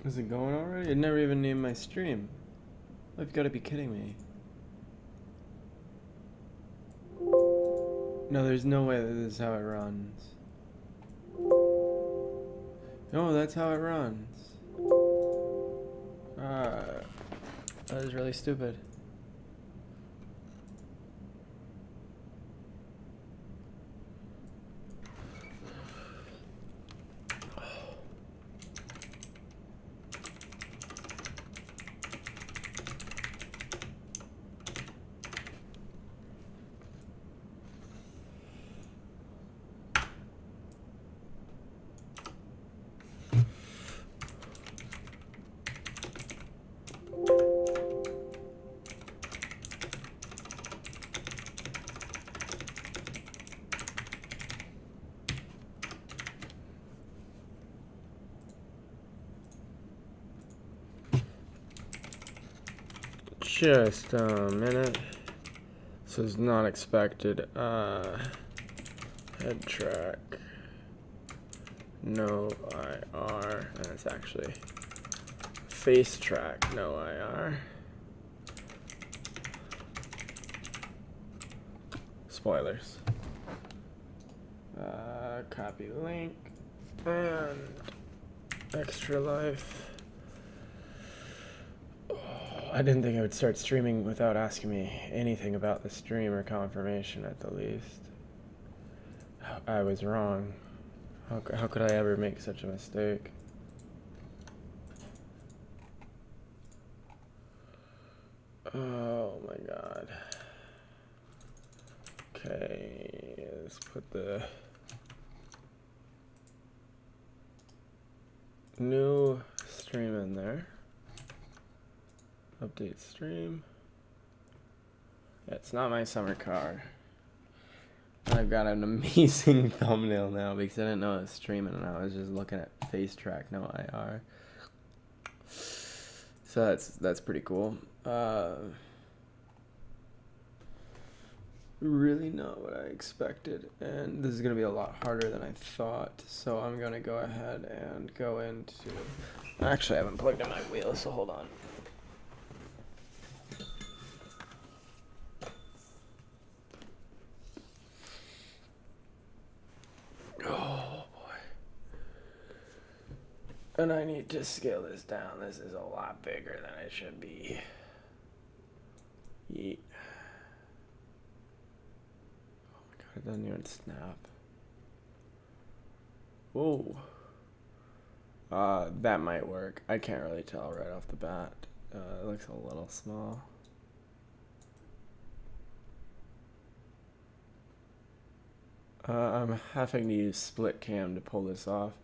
Is it going already? It never even named my stream. You've got to be kidding me. No, there's no way that this is how it runs. No, that's how it runs. That is really stupid. Just a minute. This is not expected. Head track. No IR. And it's actually face track. No IR. Spoilers. Copy link. And extra life. I didn't think I would start streaming without asking me anything about the stream or confirmation at the least. I was wrong. How could I ever make such a mistake? Oh my god. Okay, let's put the new stream in there. Update stream. Yeah, it's not my summer car. I've got an amazing thumbnail now because I didn't know I was streaming and I was just looking at face track, no IR. So that's pretty cool. Really not what I expected, and this is gonna be a lot harder than I thought. So I'm gonna go ahead and go into. Actually, I haven't plugged in my wheel, so hold on. Oh boy. And I need to scale this down. This is a lot bigger than it should be. Yeet. Oh my god, it doesn't even snap. Whoa. That might work. I can't really tell right off the bat. It looks a little small. I'm having to use split cam to pull this off,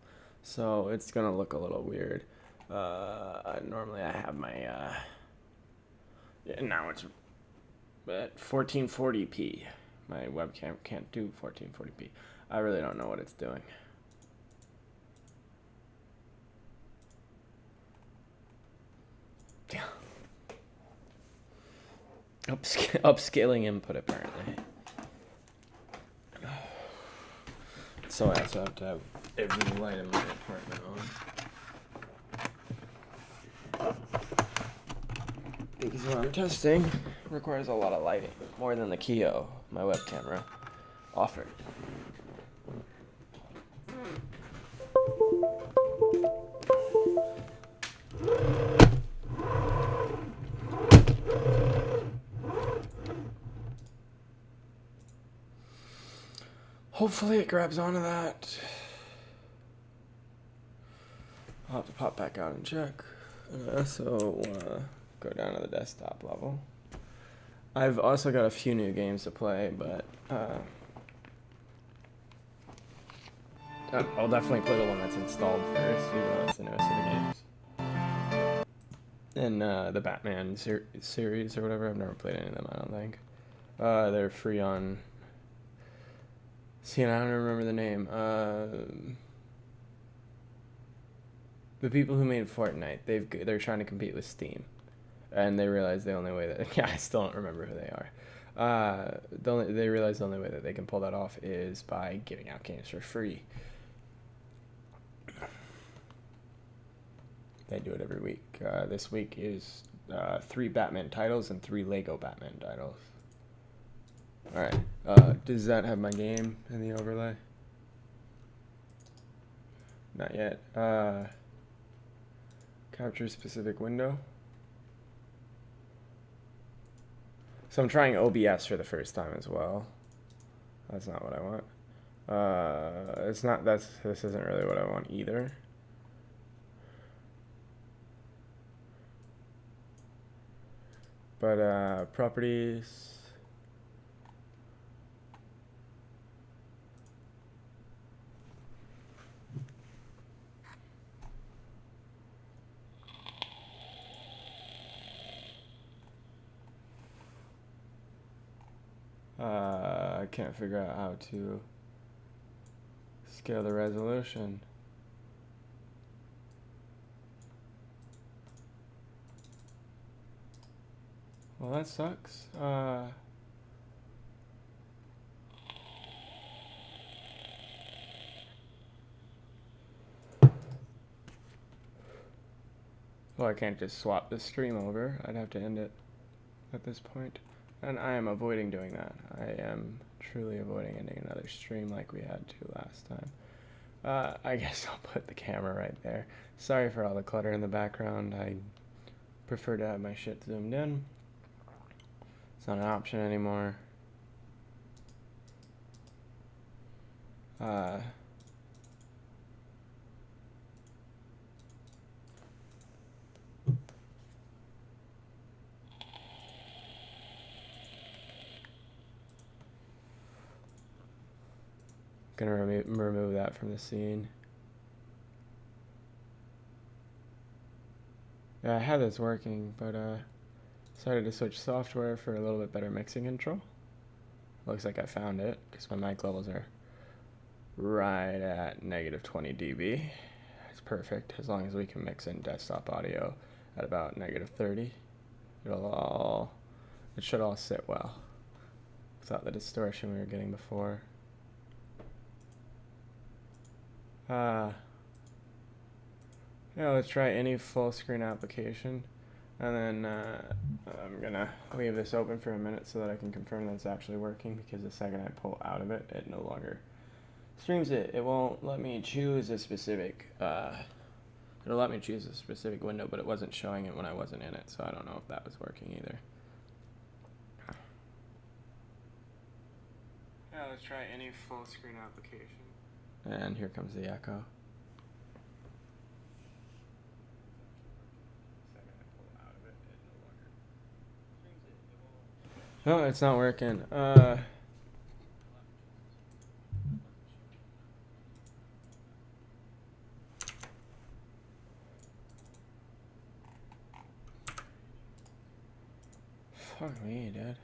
so it's gonna look a little weird. Normally I have my yeah, now it's at 1440p. My webcam can't do 1440p. I really don't know what it's doing. Upscaling input apparently. So I also have to have every light in my apartment on. Because what I'm testing requires a lot of lighting, more than the Kio, my web camera, offered. Hopefully it grabs onto that. I'll have to pop back out and check. And I also want to go down to the desktop level. I've also got a few new games to play, but I'll definitely play the one that's installed first, even though it's the newest of the games. And the Batman series or whatever, I've never played any of them, I don't think. They're free on... See, and I don't remember the name. The people who made Fortnite, they're trying to compete with Steam, and they realize the only way that I still don't remember who they are. They realize the only way that they can pull that off is by giving out games for free. They do it every week. This week is 3 Batman titles and 3 Lego Batman titles. Alright, does that have my game in the overlay? Not yet. Capture specific window. So I'm trying OBS for the first time as well. That's not what I want. This isn't really what I want either. But properties. I can't figure out how to scale the resolution. Well, that sucks. Well, I can't just swap the stream over. I'd have to end it at this point. And I am avoiding doing that. I am truly avoiding ending another stream like we had to last time. I guess I'll put the camera right there. Sorry for all the clutter in the background. I prefer to have my shit zoomed in. It's not an option anymore. Gonna remove that from the scene. Yeah, I had this working, but decided to switch software for a little bit better mixing control. Looks like I found it because my mic levels are right at -20 dB. It's perfect as long as we can mix in desktop audio at about -30. It should all sit well without the distortion we were getting before. Yeah, let's try any full screen application, and then I'm gonna leave this open for a minute so that I can confirm that it's actually working, because the second I pull out of it, it no longer streams it. It won't let me choose a specific it'll let me choose a specific window, but it wasn't showing it when I wasn't in it, so I don't know if that was working either. Yeah, let's try any full screen application. And here comes the echo. No, it's not working. Fuck me, dude.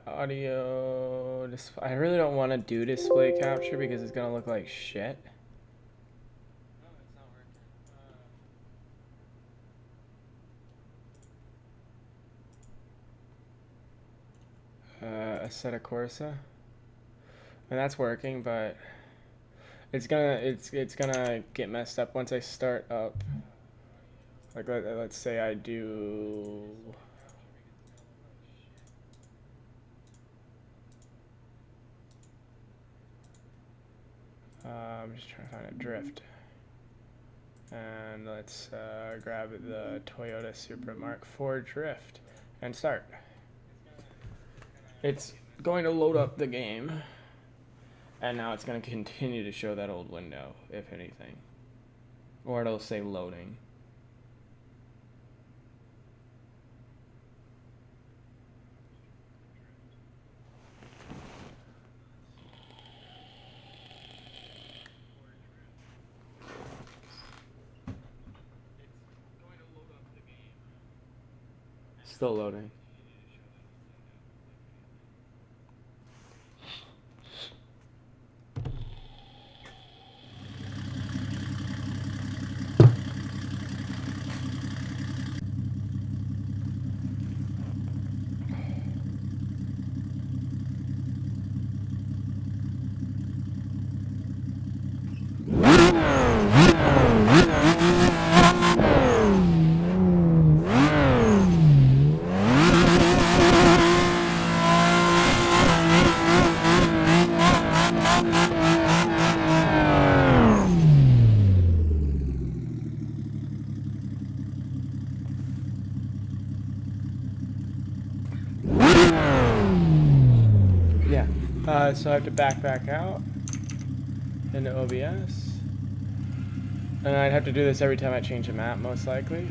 Audio. I really don't want to do display capture because it's gonna look like shit. No, it's not working. Assetto Corsa, and that's working, but it's gonna get messed up once I start up. Like let's say I do. I'm just trying to find a drift. And let's grab the Toyota Supra Mark IV drift and start. It's going to load up the game, and now it's going to continue to show that old window, if anything. Or it'll say loading. Still loading. So I have to back out into OBS. And I'd have to do this every time I change a map, most likely.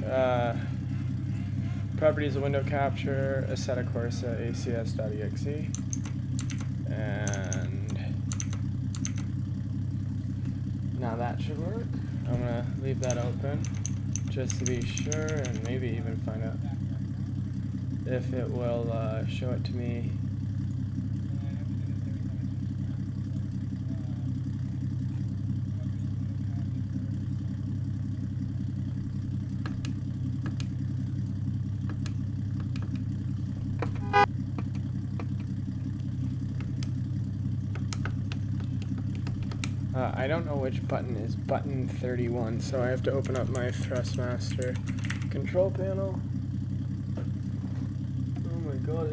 Properties of window capture, Assetto Corsa, ACS.exe. And now that should work. I'm gonna leave that open just to be sure, and maybe even find out if it will show it to me. I don't know which button is button 31, so I have to open up my Thrustmaster control panel. Oh my god,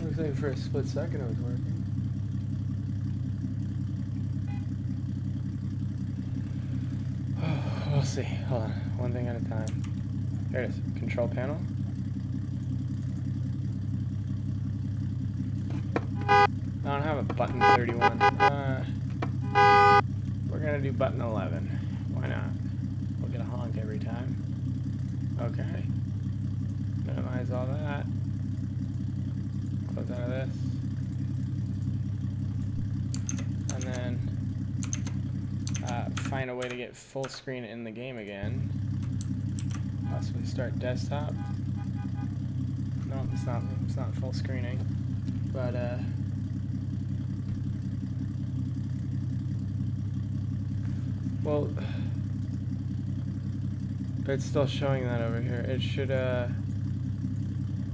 looks like for a split second it was working. We'll see. Hold on, one thing at a time. There it is, control panel. I don't have a button 31. We're gonna do button 11. Why not? We'll get a honk every time. Okay. Minimize all that. Close out of this. And then find a way to get full screen in the game again. Possibly start desktop. No, it's not full screening. But well, it's still showing that over here. It should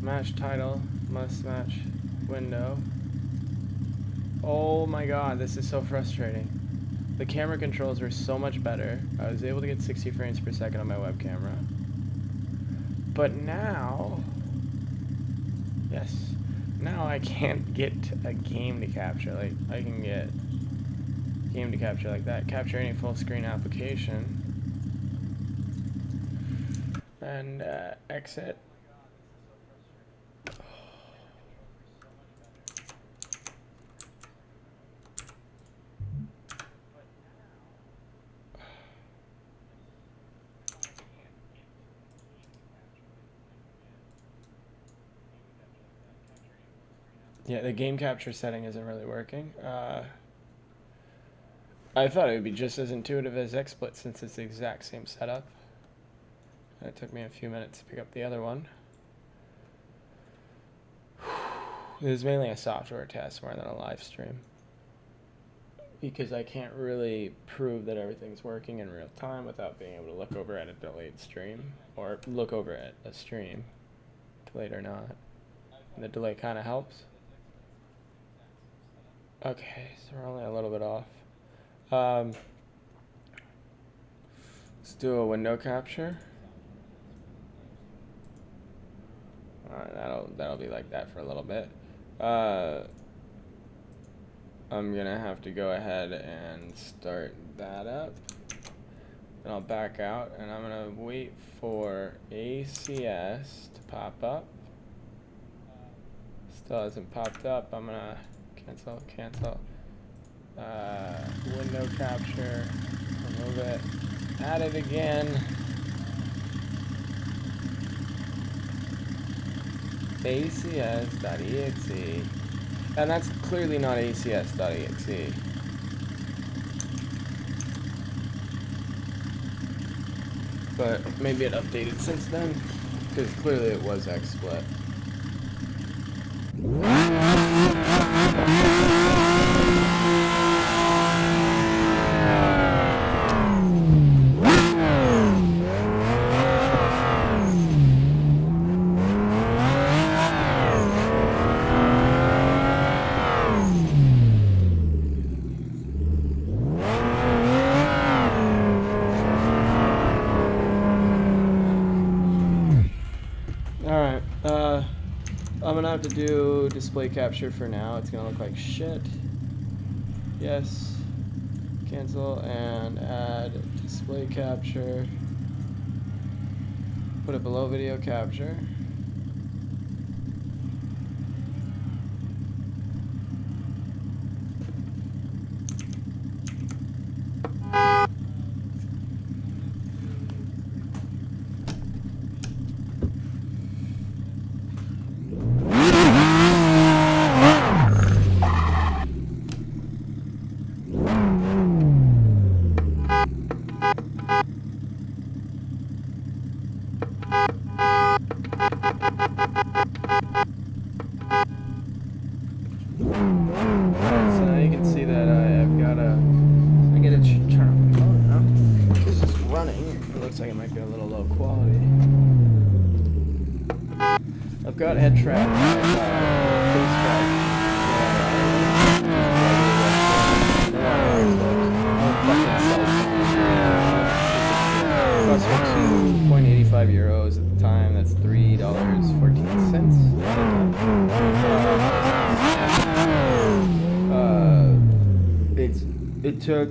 match title, must match window. Oh my god, this is so frustrating. The camera controls were so much better. I was able to get 60 frames per second on my web camera. But now, yes, now I can't get a game to capture. Like, I can get game to capture like that, capture any full screen application, and exit. Yeah, the game capture setting isn't really working. I thought it would be just as intuitive as XSplit since it's the exact same setup. It took me a few minutes to pick up the other one. This is mainly a software test more than a live stream, because I can't really prove that everything's working in real time without being able to look over at a delayed stream, or look over at a stream, delayed or not. And the delay kind of helps. Okay, so we're only a little bit off. Let's do a window capture. That'll be like that for a little bit. I'm gonna have to go ahead and start that up. Then I'll back out, and I'm gonna wait for ACS to pop up. Still hasn't popped up. I'm gonna cancel. Window capture, remove it, add it again. ACS.exe, and that's clearly not ACS.exe. But maybe it updated since then, because clearly it was XSplit. I'm gonna have to do display capture for now. It's gonna look like shit. Yes. Cancel and add display capture. Put it below video capture. might get a little low quality. I've got head trap, face trap. Cost me €2.85 at the time. That's $3.14. It took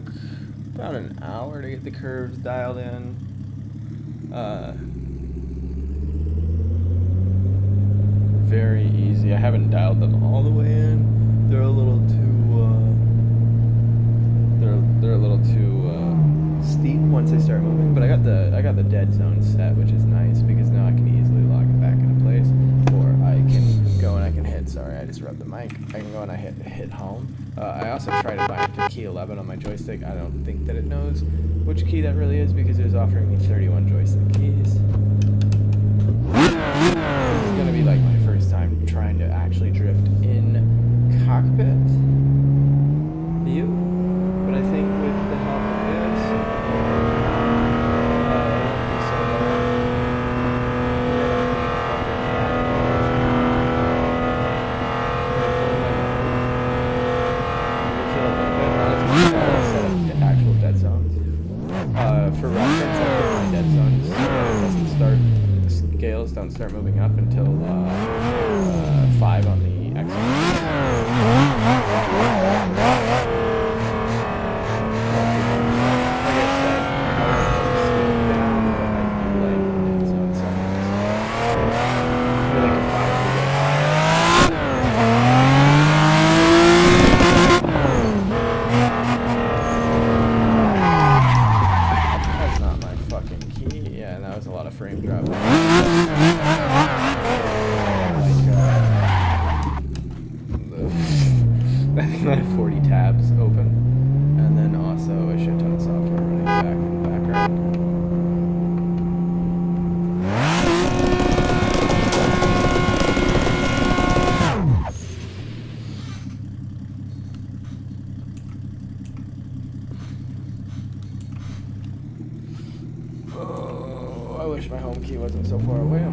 about an hour to get the curves dialed in. Very easy. I haven't dialed them all the way in. They're a little too they're a little too steep once they start moving. But I got the dead zone set, which is nice because now I can easily lock it back into place. Or I can go and I can hit. Sorry, I just rubbed the mic. I can go and I hit home. I also tried to bind it to key 11 on my joystick. I don't think that it knows which key that really is because it was offering me 31 joystick keys. This is gonna be like my first time trying to actually drift in cockpit view, but I think with the help of this, actual dead zones. For reference, I put my dead zones so that it doesn't start. Scales don't start moving up until 5 on the X. That's not my fucking key. Yeah, that was a lot of frame drop. I think I have 40 tabs open, and then also a shit ton of software running back in the background. Oh, I wish my home key wasn't so far away.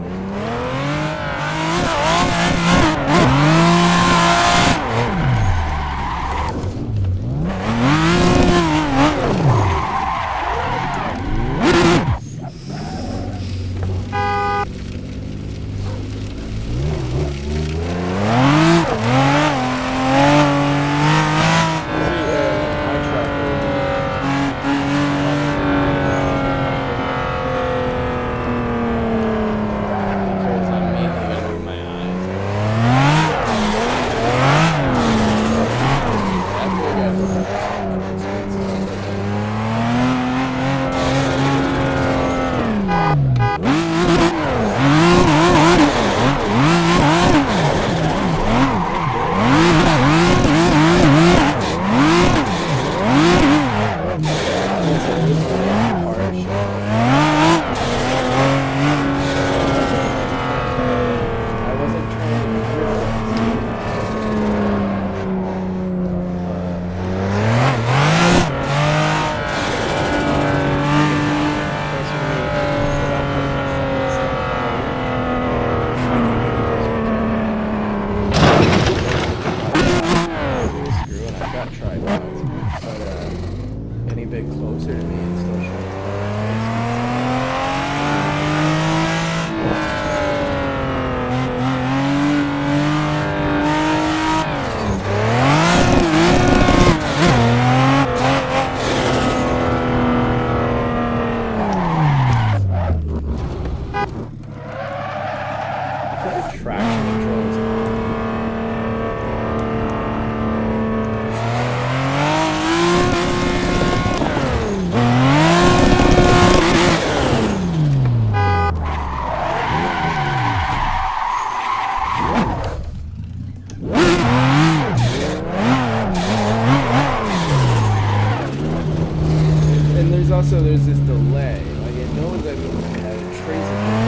also there's this delay. Like it knows that it has a trace of it.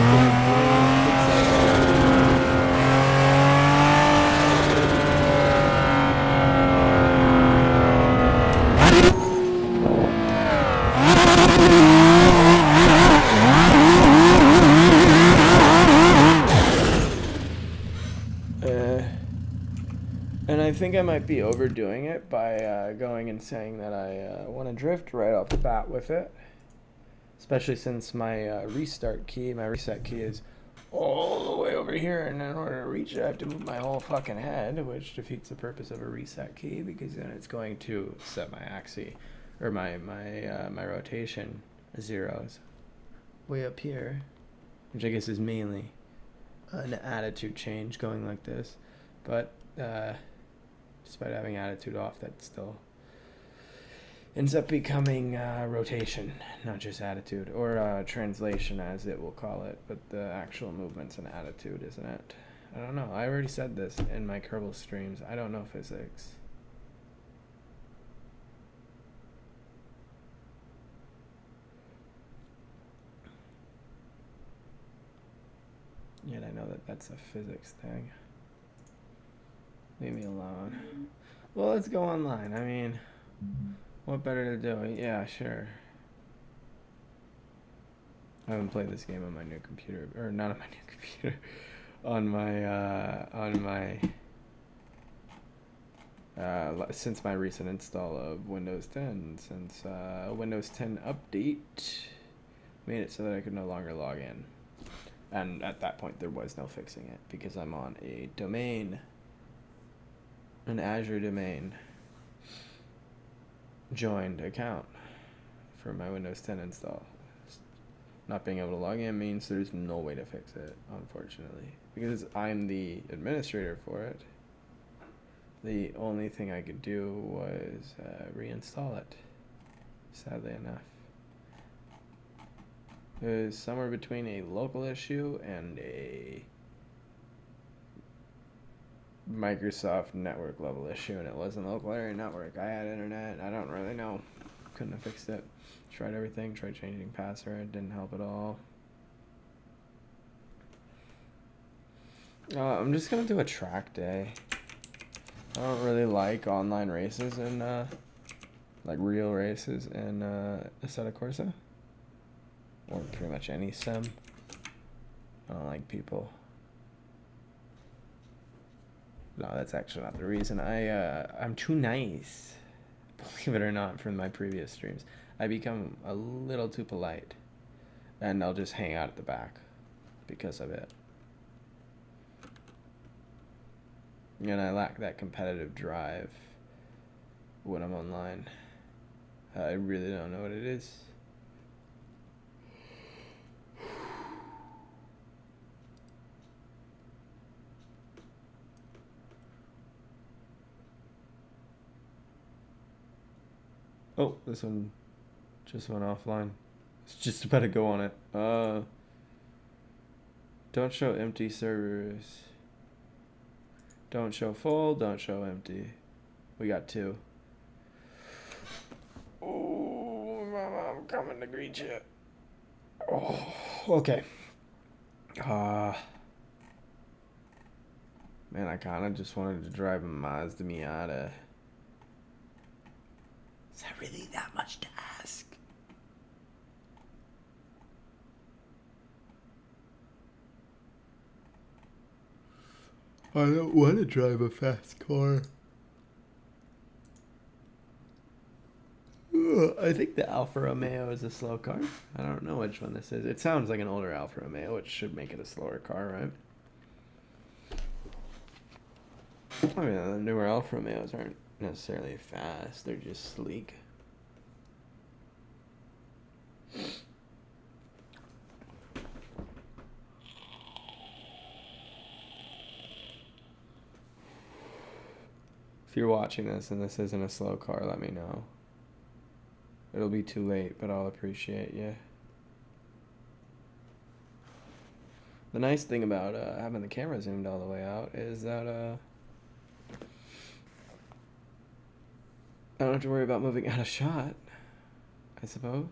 Uh, and I think I might be overdoing it by going and saying that I want to drift right off the bat with it. Especially since my reset key is all the way over here, and in order to reach it, I have to move my whole fucking head, which defeats the purpose of a reset key because then it's going to set my axis or my rotation zeros way up here, which I guess is mainly an attitude change going like this, but despite having attitude off, that still ends up becoming rotation, not just attitude, or translation as it will call it, but the actual movement's an attitude, isn't it? I don't know. I already said this in my Kerbal streams. I don't know physics. Yet I know that that's a physics thing. Leave me alone. Well, let's go online. I mean, what better to do? Yeah, sure. I haven't played this game on my new computer, or not on my new computer, on my since my recent install of Windows 10, since Windows 10 update made it so that I could no longer log in. And at that point, there was no fixing it because I'm on a domain, an Azure domain joined account for my Windows 10 install. Not being able to log in means there's no way to fix it, unfortunately. Because I'm the administrator for it, the only thing I could do was reinstall it, sadly enough. It was somewhere between a local issue and a Microsoft network level issue, and it wasn't local area network. I had internet. I don't really know. Couldn't have fixed it. Tried everything. Tried changing password. Didn't help at all. I'm just gonna do a track day. I don't really like online races and like real races in Assetto Corsa, or pretty much any sim. I don't like people. No, that's actually not the reason. I'm too nice. Believe it or not, from my previous streams, I become a little too polite, and I'll just hang out at the back because of it. And I lack that competitive drive when I'm online. I really don't know what it is. Oh, this one just went offline. It's just about to go on it. Don't show empty servers. Don't show full, don't show empty. We got 2. Oh, Mama, I'm coming to greet you. Oh, okay. Man, I kind of just wanted to drive a Mazda Miata. Is that really that much to ask? I don't want to drive a fast car. I think the Alfa Romeo is a slow car. I don't know which one this is. It sounds like an older Alfa Romeo, which should make it a slower car, right? I mean, the newer Alfa Romeos aren't necessarily fast. They're just sleek. If you're watching this and this isn't a slow car, let me know. It'll be too late, but I'll appreciate you. The nice thing about having the camera zoomed all the way out is that I don't have to worry about moving out of shot, I suppose.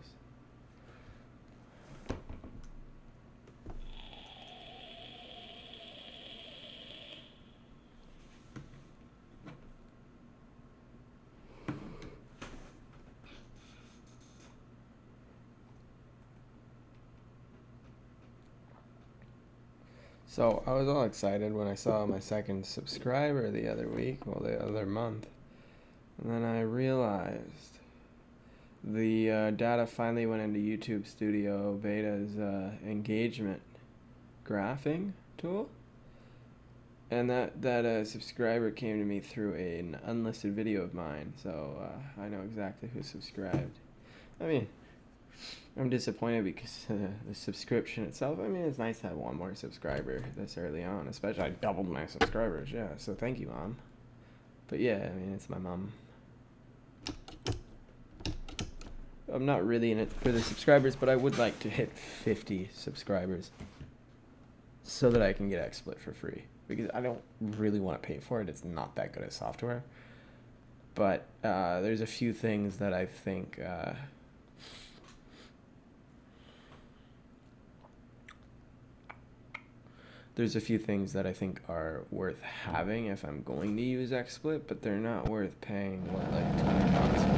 So I was all excited when I saw my second subscriber the other week, well, the other month. And then I realized the data finally went into YouTube Studio Beta's engagement graphing tool. And that subscriber came to me through an unlisted video of mine, so I know exactly who subscribed. I mean, I'm disappointed because the subscription itself, I mean, it's nice to have one more subscriber this early on, especially I doubled my subscribers, yeah, so thank you, Mom. But yeah, I mean, it's my mom. I'm not really in it for the subscribers, but I would like to hit 50 subscribers so that I can get XSplit for free. Because I don't really want to pay for it. It's not that good a software. But there's a few things that I think are worth having if I'm going to use XSplit, but they're not worth paying what, like $20 for.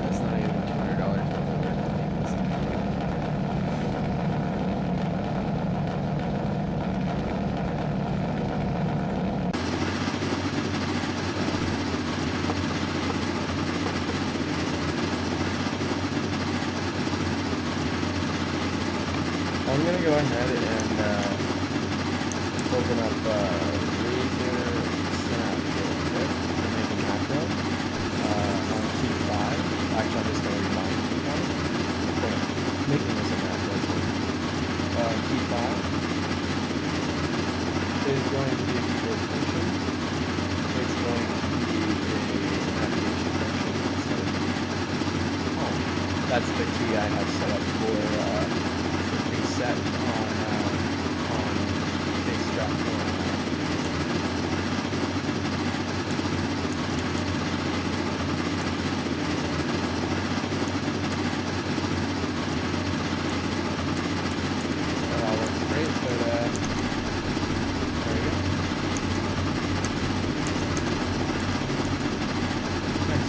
That's not even $200 worth of work to make this software. I'm going to go ahead and open up Razor Snap real quick and make a macro on key 5. Actually, I'm just going to remind key 5. But making this a macro is key 5 is going to be a keyboard function. It's going to be a navigation function. It's going to be home. That's the key I have set up for reset on face strap. That all works great, but there we go. Nice.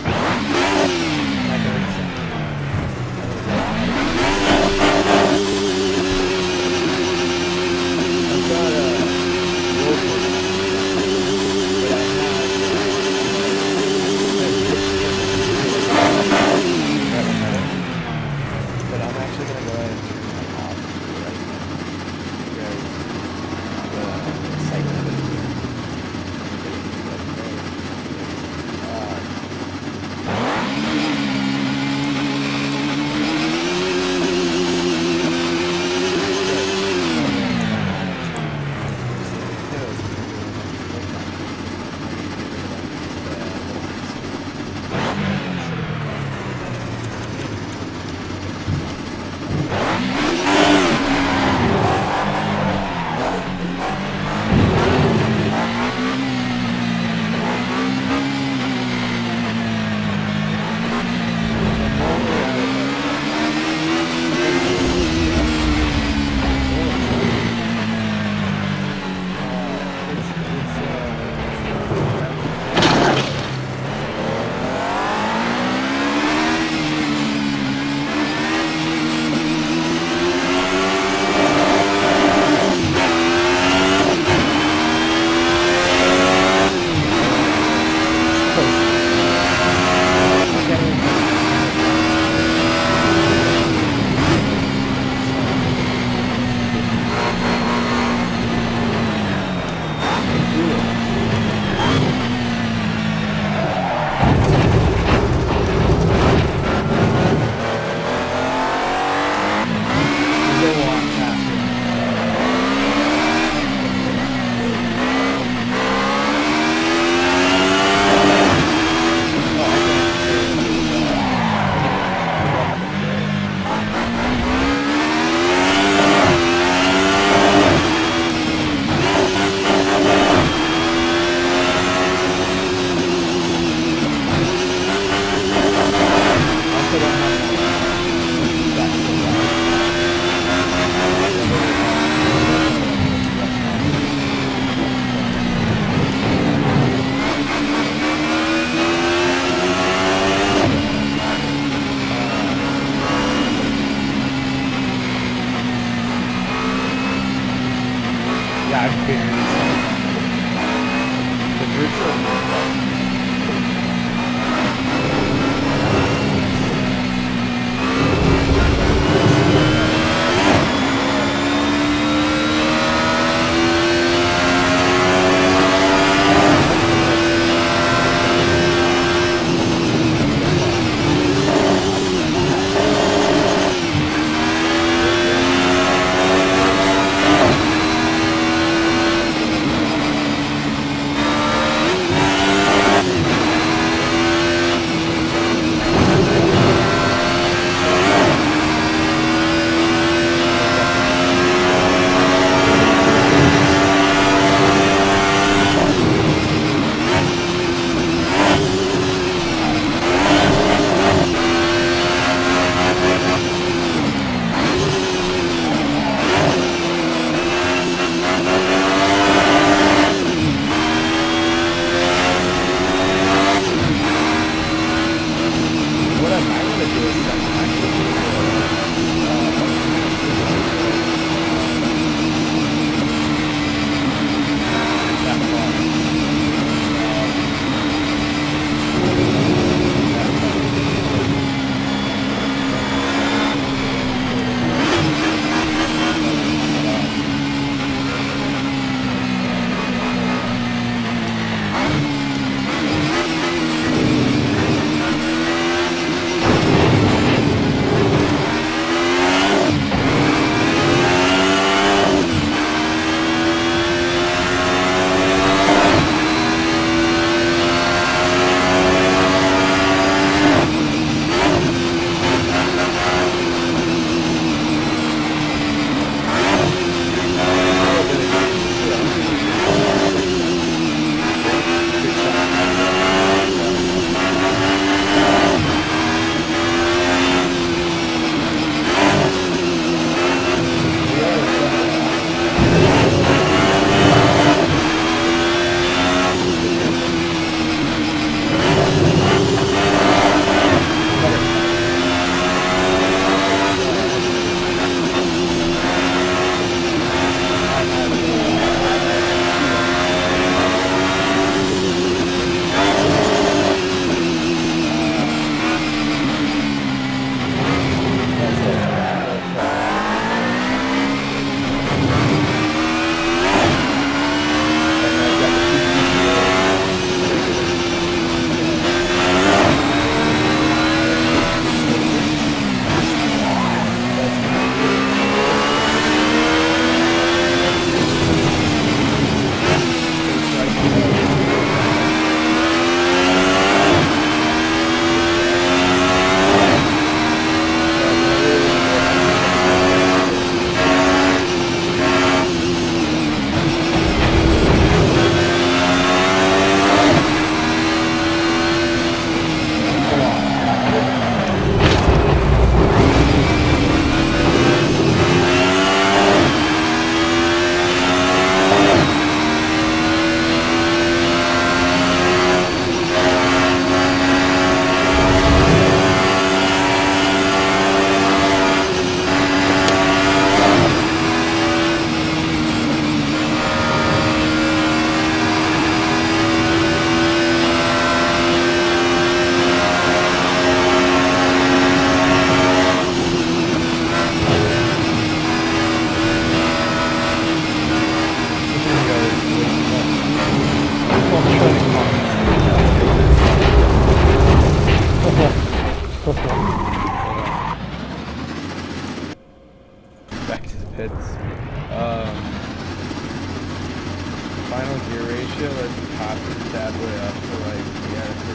it, let's pop this bad boy up to like the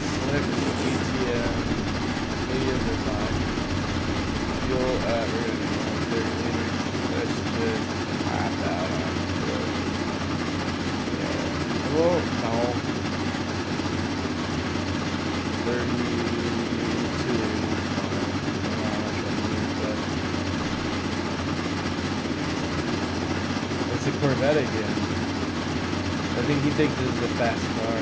slicks, ATM, mediums are fine. Fuel, we're gonna do 30 liters. Let's just pop out on fuel. Yeah. Well, no. 32 is fine. It's a Corvette again. I think he thinks this is a fast car.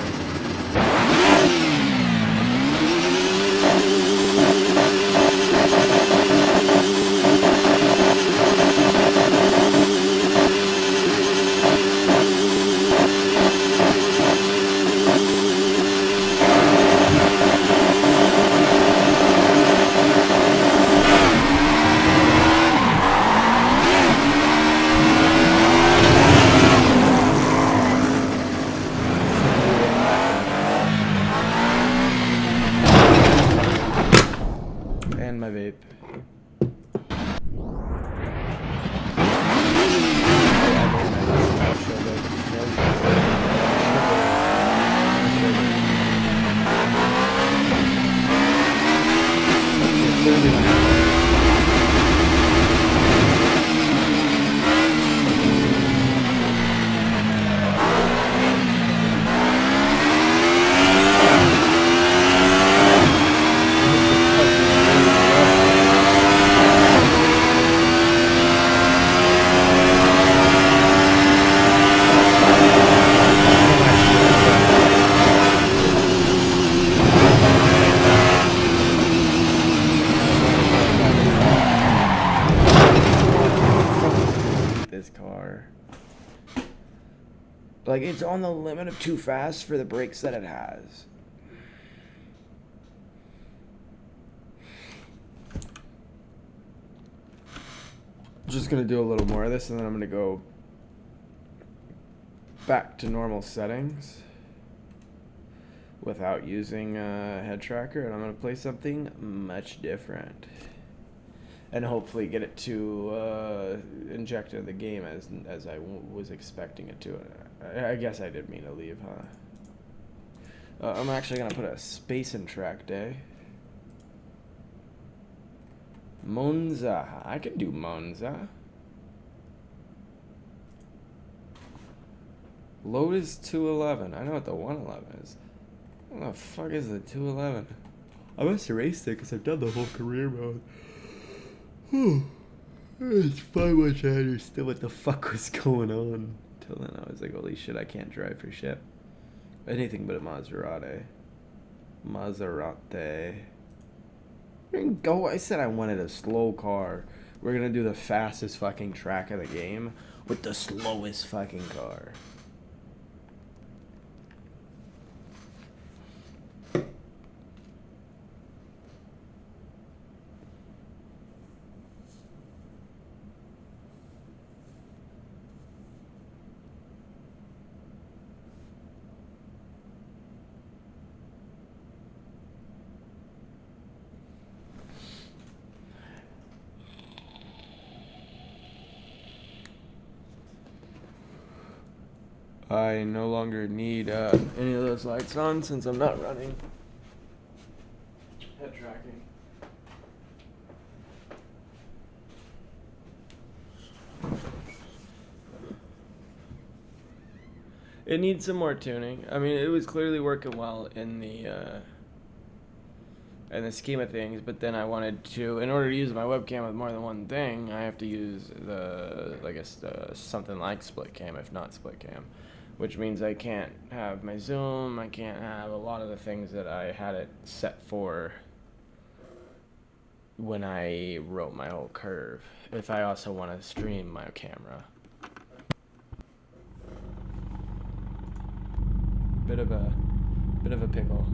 And my vape. This car. Like, it's on the limit of too fast for the brakes that it has. Just gonna do a little more of this and then I'm gonna go back to normal settings without using a head tracker, and I'm gonna play something much different and hopefully get it to inject into the game as I was expecting it to. I guess I did mean to leave, huh? I'm actually gonna put a space and track day. Monza. I can do Monza. Lotus 211. I know what the 111 is. What the fuck is the 211? I must have raced it because I've done the whole career mode. It's fine once I understood what the fuck was going on. Till then I was like, holy shit, I can't drive for shit. Anything but a Maserati. Go. I said I wanted a slow car. We're gonna do the fastest fucking track of the game with the slowest fucking car. I no longer need any of those lights on since I'm not running head tracking. It needs some more tuning. I mean, it was clearly working well in the scheme of things, but then I wanted to, in order to use my webcam with more than one thing, I have to use something like split cam, if not split cam, which means I can't have my zoom, I can't have a lot of the things that I had it set for when I wrote my whole curve, if I also want to stream my camera. Bit of a pickle.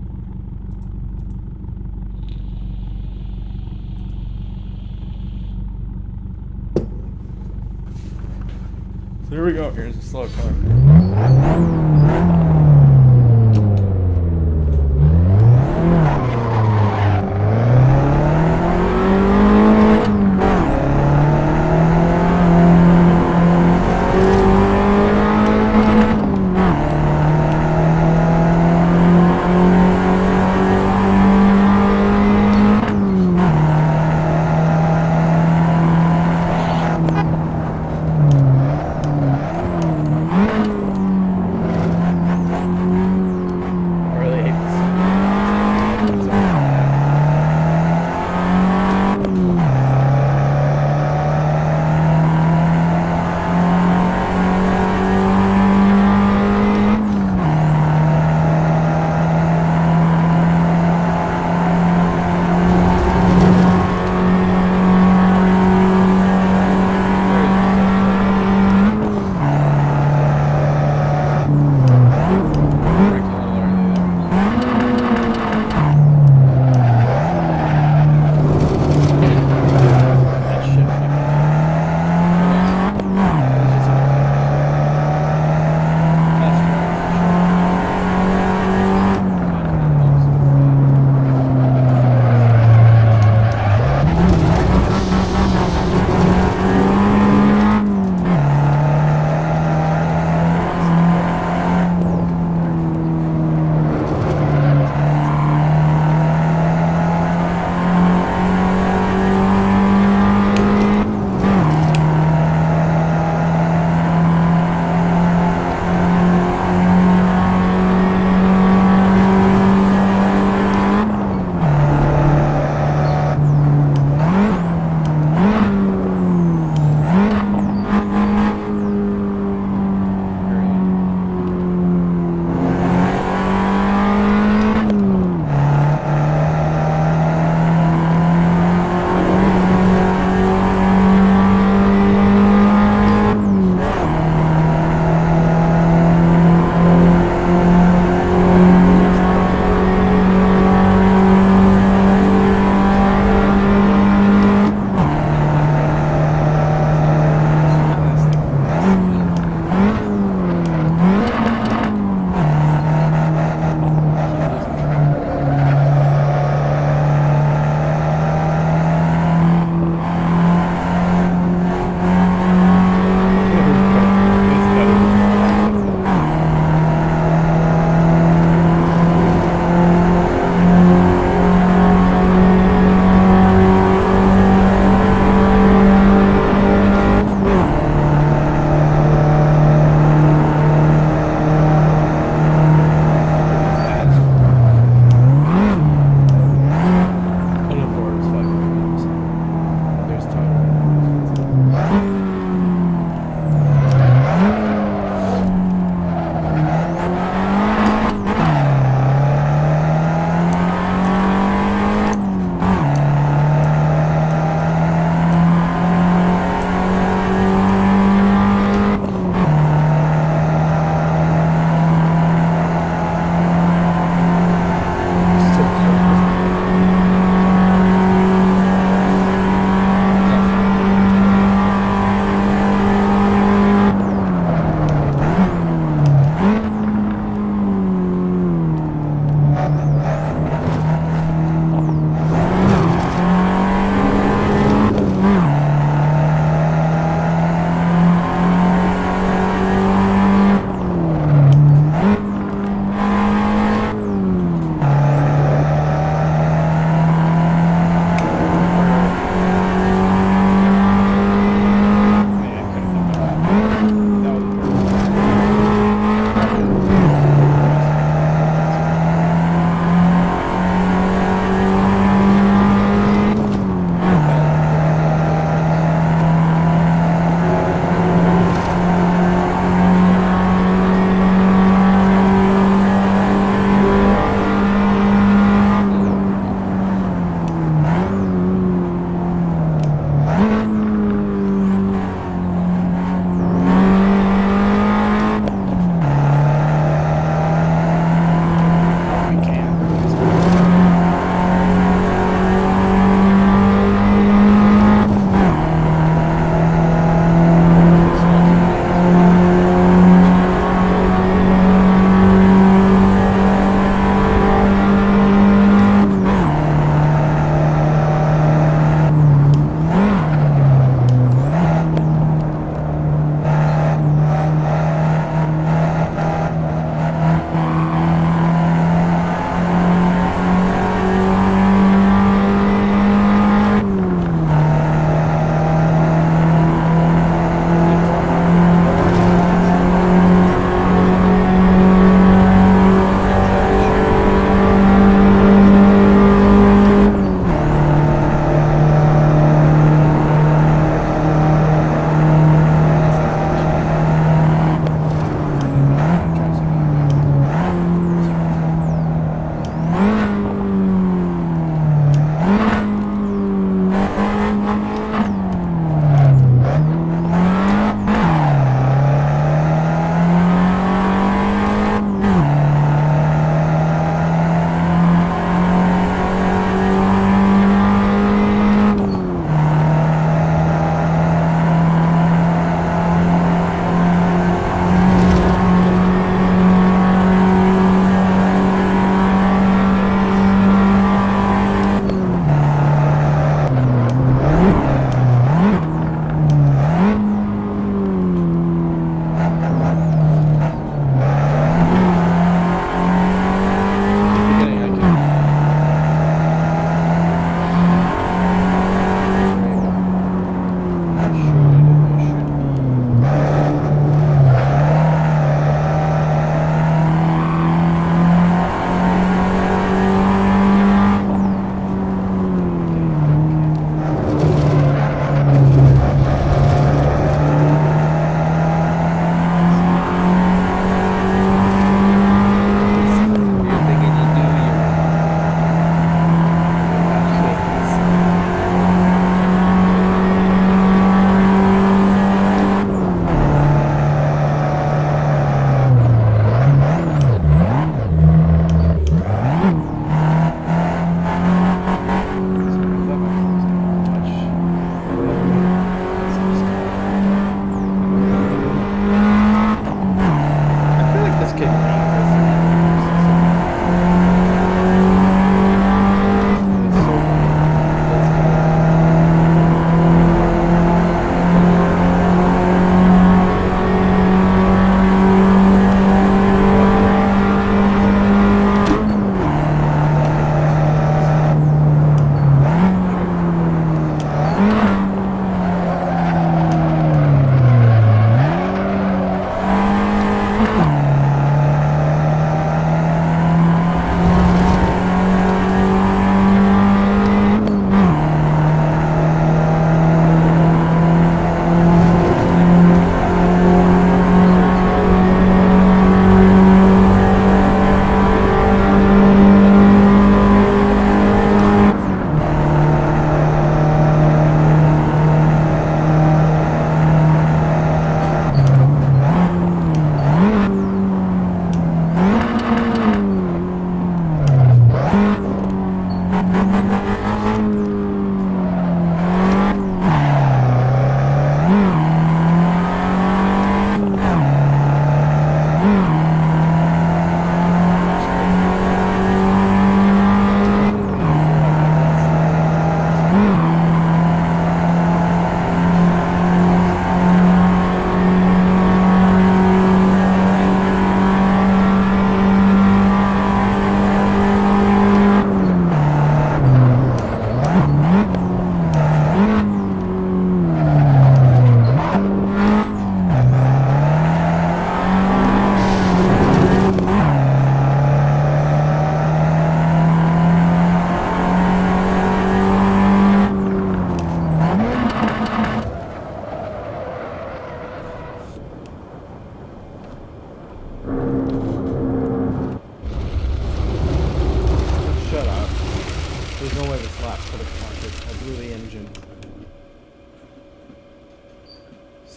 So here we go. Here's a slow car.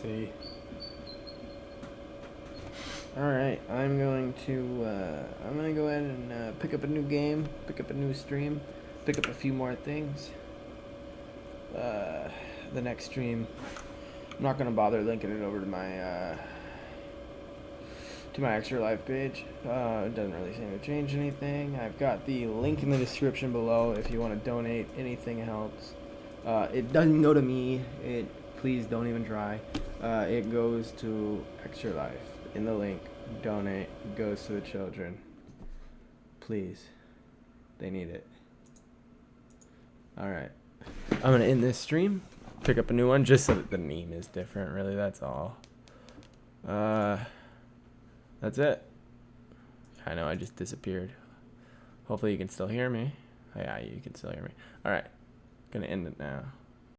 See. Alright, I'm going to go ahead and pick up a new game, pick up a new stream, pick up a few more things. The next stream, I'm not going to bother linking it over to my Extra Life page. It doesn't really seem to change anything. I've got the link in the description below if you want to donate. Anything helps. It doesn't go to me. Please don't even try. It goes to Extra Life. In the link, donate, goes to the children. Please. They need it. Alright. I'm going to end this stream. Pick up a new one just so that the meme is different. Really, that's all. That's it. I know I just disappeared. Hopefully you can still hear me. Oh, yeah, you can still hear me. Alright. Gonna end it now.